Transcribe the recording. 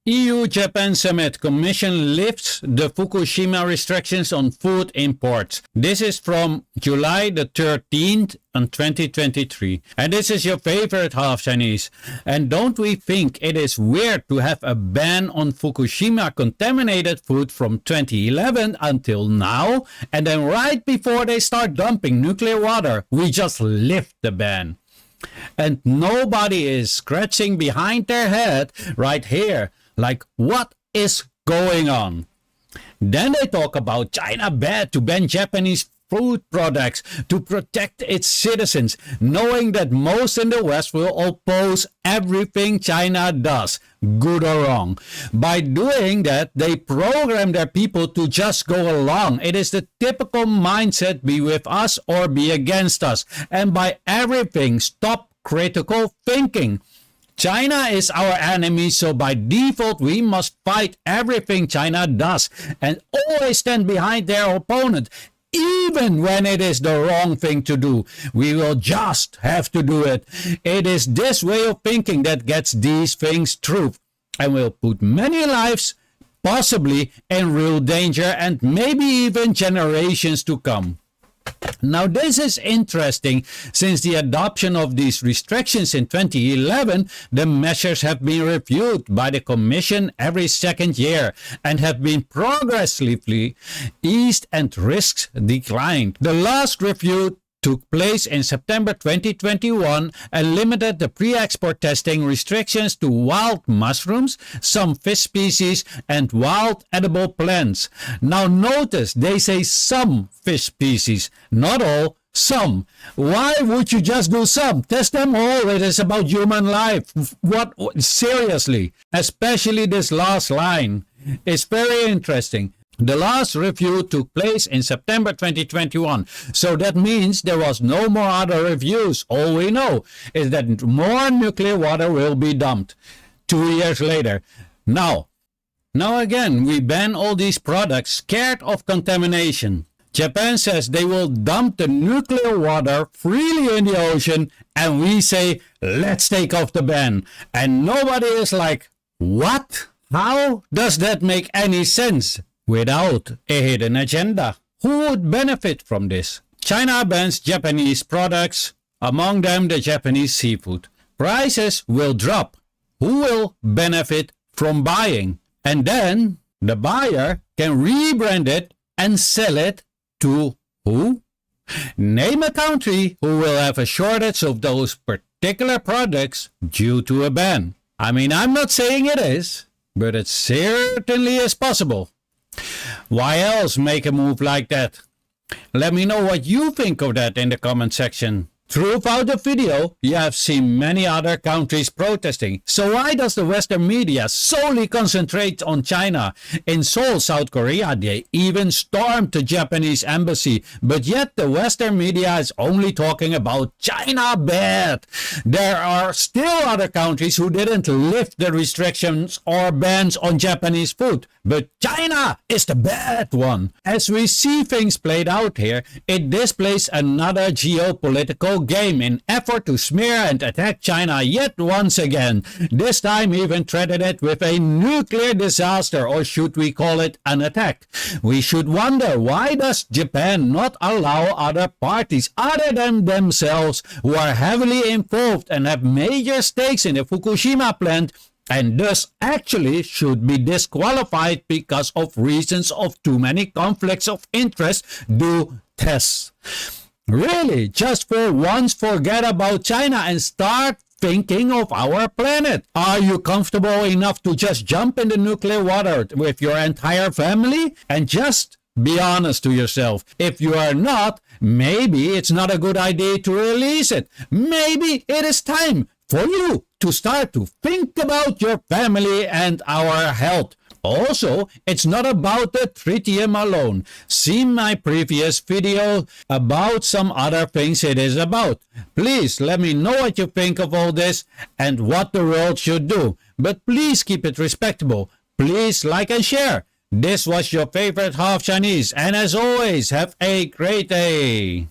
EU-Japan Summit Commission lifts the Fukushima restrictions on food imports. This is from July the 13th on 2023. And this is your favorite half Chinese. And don't we think it is weird to have a ban on Fukushima contaminated food from 2011 until now? And then right before they start dumping nuclear water, we just lift the ban. And nobody is scratching behind their head right here. Like, what is going on? Then they talk about China bad to ban Japanese food products to protect its citizens, knowing that most in the West will oppose everything China does, good or wrong. By doing that, they program their people to just go along. It is the typical mindset, be with us or be against us. And by everything, stop critical thinking. China is our enemy, so by default, we must fight everything China does and always stand behind their opponent, even when it is the wrong thing to do. We will just have to do it. It is this way of thinking that gets these things through and will put many lives, possibly, in real danger and maybe even generations to come. Now, this is interesting. Since the adoption of these restrictions in 2011, the measures have been reviewed by the Commission every second year and have been progressively eased and risks declined. The last review took place in September 2021 and limited the pre-export testing restrictions to wild mushrooms, some fish species, and wild edible plants. Now notice they say some fish species, not all, some. Why would you just do some? Test them all. It is about human life. What? Seriously. Especially this last line. It's very interesting. The last review took place in September 2021, so that means there was no more other reviews. All we know is that more nuclear water will be dumped 2 years later. Now again, we ban all these products scared of contamination. Japan says they will dump the nuclear water freely in the ocean, and we say, let's take off the ban. And nobody is like, what? How does that make any sense? Without a hidden agenda. Who would benefit from this? China bans Japanese products, among them the Japanese seafood. Prices will drop. Who will benefit from buying? And then the buyer can rebrand it and sell it to who? Name a country who will have a shortage of those particular products due to a ban. I mean, I'm not saying it is, but it certainly is possible. Why else make a move like that? Let me know what you think of that in the comment section. Throughout the video, you have seen many other countries protesting. So why does the Western media solely concentrate on China? In Seoul, South Korea, they even stormed the Japanese embassy. But yet the Western media is only talking about China bad. There are still other countries who didn't lift the restrictions or bans on Japanese food. But China is the bad one. As we see things played out here, it displays another geopolitical game in effort to smear and attack China yet once again. This time even threatened it with a nuclear disaster, or should we call it an attack? We should wonder, why does Japan not allow other parties other than themselves who are heavily involved and have major stakes in the Fukushima plant and thus actually should be disqualified because of reasons of too many conflicts of interest, do tests? Really, just for once forget about China and start thinking of our planet. Are you comfortable enough to just jump in the nuclear water with your entire family? And just be honest to yourself. If you are not, maybe it's not a good idea to release it. Maybe it is time for you to start to think about your family and our health. Also, it's not about the tritium alone. See my previous video about some other things it is about. Please let me know what you think of all this and what the world should do. But please keep it respectable. Please like and share. This was your favorite half Chinese, and as always, have a great day.